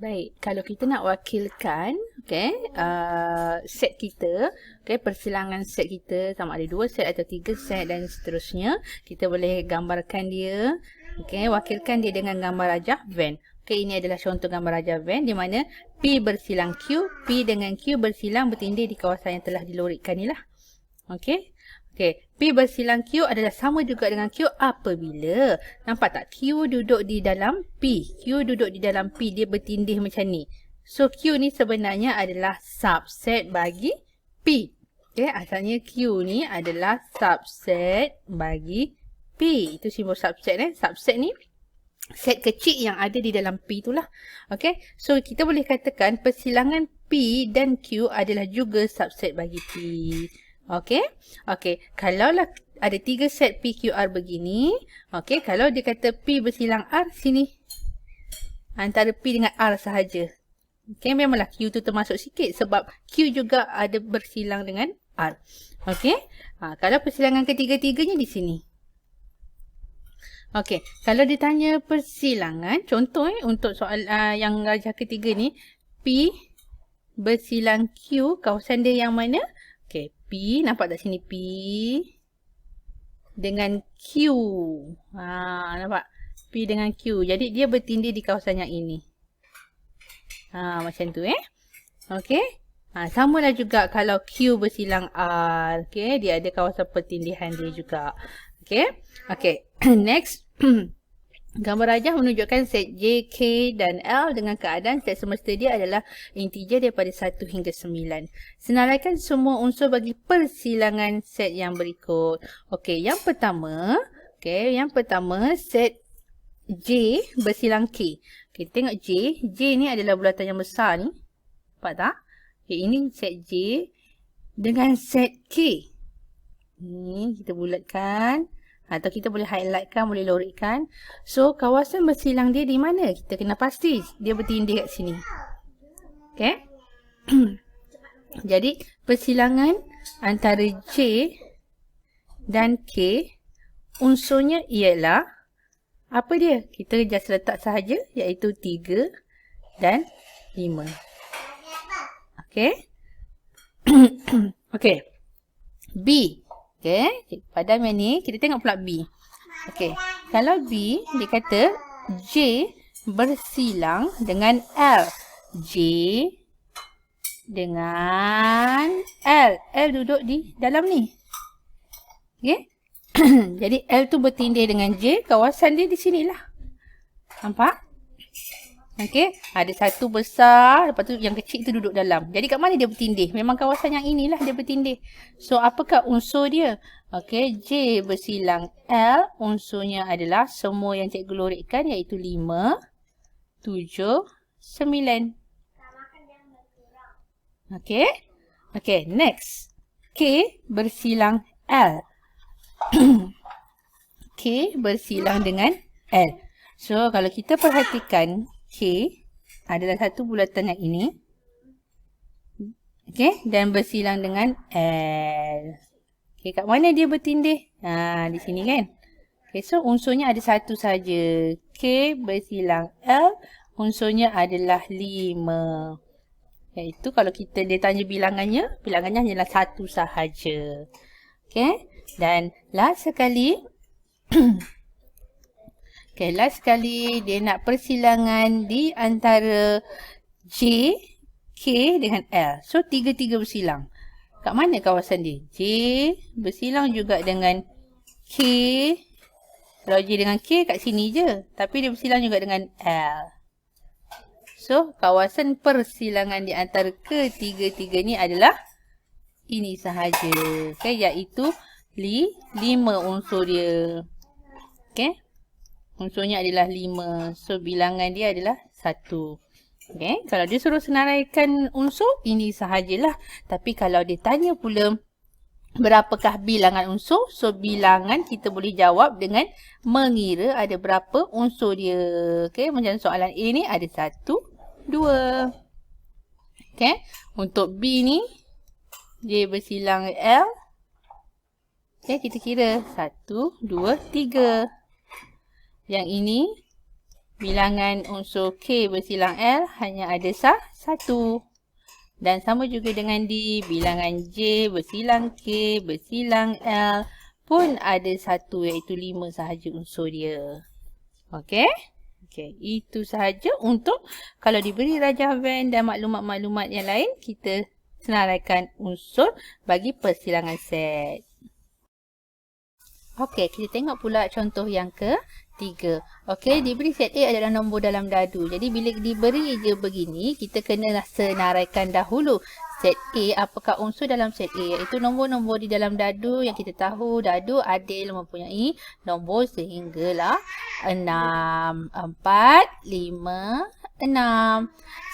Baik, kalau kita nak wakilkan set kita, persilangan set kita sama ada 2 set atau 3 set dan seterusnya, kita boleh gambarkan dia, wakilkan dia dengan gambar rajah Venn. Ini adalah contoh gambar rajah Venn di mana P bersilang Q, P dengan Q bersilang bertindih di kawasan yang telah dilorikkan ni lah. P bersilang Q adalah sama juga dengan Q apabila, nampak tak, Q duduk di dalam P. Q duduk di dalam P, dia bertindih macam ni. So, Q ni sebenarnya adalah subset bagi P. Asalnya Q ni adalah subset bagi P. Itu simbol subset. Subset ni set kecil yang ada di dalam P itulah. So kita boleh katakan persilangan P dan Q adalah juga subset bagi P. Kalaulah ada 3 set PQR begini, kalau dia kata P bersilang R sini, antara P dengan R sahaja. Memanglah Q tu termasuk sikit sebab Q juga ada bersilang dengan R. Kalau persilangan ketiga-tiganya di sini. Kalau ditanya persilangan, contoh untuk soal yang rajah ketiga ni, P bersilang Q, kawasan dia yang mana? P, nampak tak sini P dengan Q. Nampak? P dengan Q. Jadi dia bertindih di kawasan yang ini. Macam tu samalah juga kalau Q bersilang R. Dia ada kawasan pertindihan dia juga. Next. Gambar rajah menunjukkan set J, K dan L dengan keadaan set semesta dia adalah integer daripada 1 hingga 9. Senaraikan semua unsur bagi persilangan set yang berikut. Yang pertama set J bersilang K. Kita tengok J. J ni adalah bulatan yang besar ni. Nampak tak? Ini set J dengan set K. Ni kita bulatkan. Atau kita boleh highlightkan, boleh lorikkan. So, kawasan bersilang dia di mana? Kita kena pasti dia bertindih kat sini. Jadi, persilangan antara J dan K, unsurnya ialah, apa dia? Kita just letak sahaja, iaitu 3 dan 5. B. Pada yang ni, kita tengok pula B. Kalau B, dia kata J bersilang dengan L. J dengan L. L duduk di dalam ni. Jadi, L tu bertindih dengan J. Kawasan dia di sinilah. Nampak? Ada satu besar, lepas tu yang kecil tu duduk dalam. Jadi kat mana dia bertindih? Memang kawasan yang inilah dia bertindih. So, apakah unsur dia? J bersilang L, unsurnya adalah semua yang cikgu lorikkan, iaitu 5, 7, 9. Next. K bersilang L. K bersilang dengan L. So, kalau kita perhatikan, K adalah satu bulatan yang ini. Dan bersilang dengan L. Kat mana dia bertindih? Di sini kan? So unsurnya ada satu saja. K bersilang L, unsurnya adalah 5. Iaitu kalau dia tanya bilangannya hanyalah satu sahaja. Dan last sekali, last sekali dia nak persilangan di antara J, K dengan L. So, 3-3 bersilang. Kat mana kawasan dia? J bersilang juga dengan K. Kalau J dengan K kat sini je. Tapi dia bersilang juga dengan L. So, kawasan persilangan di antara ketiga-tiga ni adalah ini sahaja. Iaitu 5 unsur dia. Unsurnya adalah 5. So, bilangan dia adalah 1. Kalau dia suruh senaraikan unsur, ini sahajalah. Tapi kalau dia tanya pula berapakah bilangan unsur, so bilangan kita boleh jawab dengan mengira ada berapa unsur dia. Macam soalan A ni ada 1, 2. Untuk B ni, J bersilang L. Kita kira 1, 2, 3. Yang ini bilangan unsur K bersilang L hanya ada satu. Dan sama juga dengan D, bilangan J bersilang K bersilang L pun ada satu, iaitu 5 sahaja unsur dia. Okey? Okey, itu sahaja untuk kalau diberi rajah Venn dan maklumat-maklumat yang lain, kita senaraikan unsur bagi persilangan set. Okey, kita tengok pula contoh yang ketiga. Okey, diberi set A adalah nombor dalam dadu. Jadi bila diberi je begini, kita kena senaraikan dahulu set A, apakah unsur dalam set A, iaitu nombor-nombor di dalam dadu yang kita tahu dadu adil mempunyai nombor sehinggalah 6, 4, 5, 6.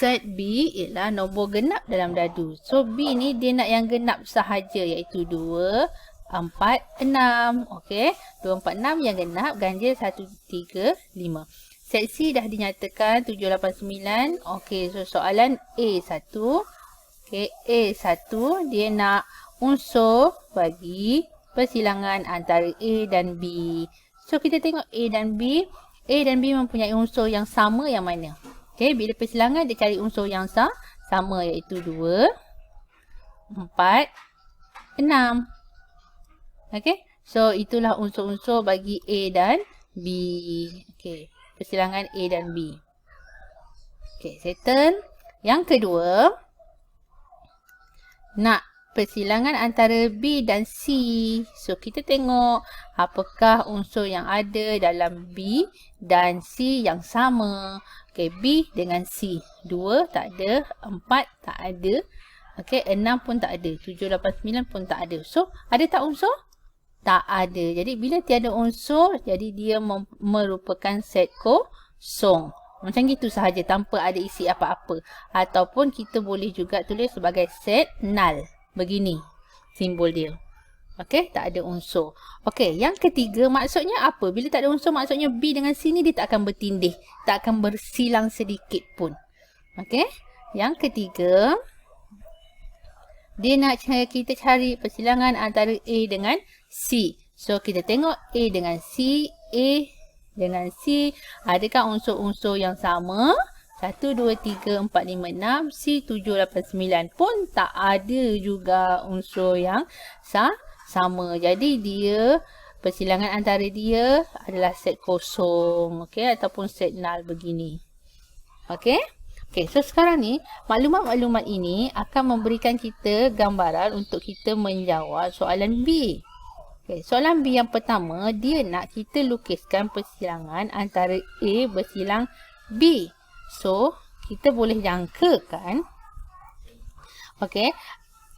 Set B ialah nombor genap dalam dadu. So B ni dia nak yang genap sahaja, iaitu 2, 4, 6. Okey, 2, 4, 6 yang genap, ganjil 1, 3, 5. Set C dah dinyatakan 7, 8, 9. Okey, so soalan A1. Okey, A1 dia nak unsur bagi persilangan antara A dan B. So kita tengok A dan B. A dan B mempunyai unsur yang sama yang mana? Okey, bila persilangan dia cari unsur yang sama, iaitu 2, 4, 6. Okey, so itulah unsur-unsur bagi A dan B. Okey, persilangan A dan B. Okey, settle. Yang kedua, nak persilangan antara B dan C. So, kita tengok apakah unsur yang ada dalam B dan C yang sama. Okey, B dengan C. 2 tak ada, 4 tak ada. Okey, 6 pun tak ada, 7, 8, 9 pun tak ada. So, ada tak unsur? Tak ada. Jadi bila tiada unsur, jadi dia merupakan set kosong. Macam gitu sahaja tanpa ada isi apa-apa. Ataupun kita boleh juga tulis sebagai set null. Begini simbol dia. Okey, tak ada unsur. Okey, yang ketiga maksudnya apa? Bila tak ada unsur maksudnya B dengan C ni dia tak akan bertindih. Tak akan bersilang sedikit pun. Okey, yang ketiga dia nak kita cari persilangan antara A dengan C. So, kita tengok A dengan C. A dengan C. Adakah unsur-unsur yang sama? 1, 2, 3, 4, 5, 6. C, 7, 8, 9. Pun tak ada juga unsur yang sama. Jadi, persilangan antara dia adalah set kosong. Okey, ataupun set null begini. Okey. Okey, so sekarang ni maklumat-maklumat ini akan memberikan kita gambaran untuk kita menjawab soalan B. Okey, soalan B yang pertama, dia nak kita lukiskan persilangan antara A bersilang B. So, kita boleh jangkakan. Okey,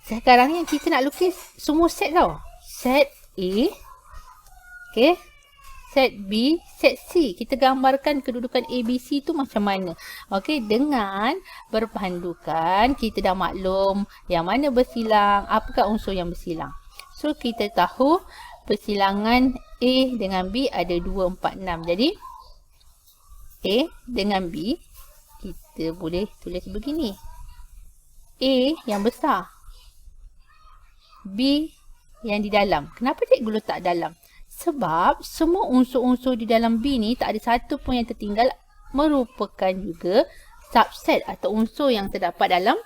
sekarang ni kita nak lukis semua set tau. Set A. Okey. Set B, set C. Kita gambarkan kedudukan A, B, C tu macam mana. Okey, dengan berpandukan kita dah maklum yang mana bersilang, apakah unsur yang bersilang. So, kita tahu persilangan A dengan B ada 2, 4, 6. Jadi, A dengan B, kita boleh tulis begini. A yang besar. B yang di dalam. Kenapa cikgu letak dalam? Sebab semua unsur-unsur di dalam B ni tak ada satu pun yang tertinggal, merupakan juga subset atau unsur yang terdapat dalam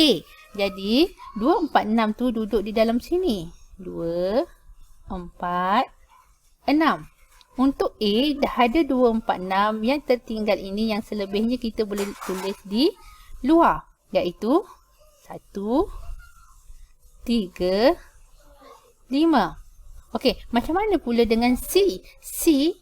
A. Jadi 2, 4, 6 tu duduk di dalam sini. 2, 4, 6. Untuk A dah ada 2, 4, 6. Yang tertinggal ini, yang selebihnya kita boleh tulis di luar. Iaitu 1, 3, 5. Okey, macam mana pula dengan C? C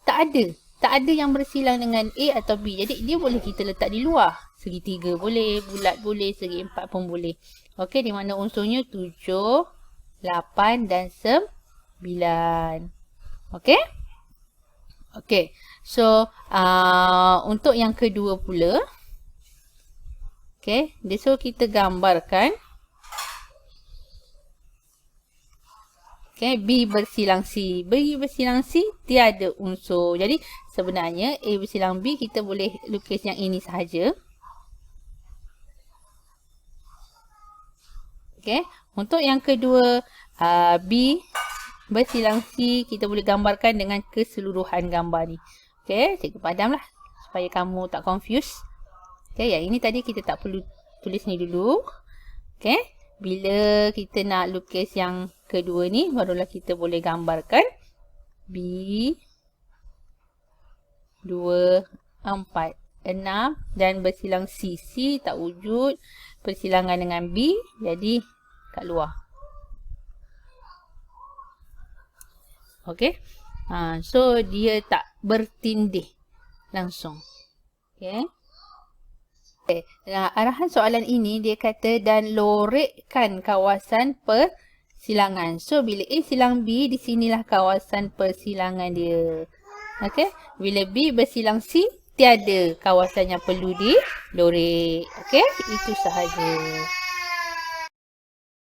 tak ada. Tak ada yang bersilang dengan A atau B. Jadi, dia boleh kita letak di luar. Segi 3 boleh, bulat boleh, segi 4 pun boleh. Okey, di mana unsurnya 7, 8 dan 9. Okey? Okey. So, untuk yang kedua pula. Okey, dia suruh kita gambarkan. Okay, B bersilang C. B bersilang C, tiada unsur. Jadi, sebenarnya A bersilang B, kita boleh lukis yang ini sahaja. Okay, untuk yang kedua, B bersilang C, kita boleh gambarkan dengan keseluruhan gambar ni. Okay, cikgu padamlah supaya kamu tak confuse. Okay, yang ini tadi kita tak perlu tulis ni dulu. Okay, bila kita nak lukis yang kedua ni, barulah kita boleh gambarkan B 2, 4, 6 dan bersilang C. C tak wujud, persilangan dengan B, jadi kat luar. Okay, so dia tak bertindih langsung. Okay. Nah, arahan soalan ini dia kata dan lorekkan kawasan persilangan. So bila A silang B, di sinilah kawasan persilangan dia. Okay. Bila B bersilang C, tiada kawasan yang perlu dilorek. Okay. Itu sahaja.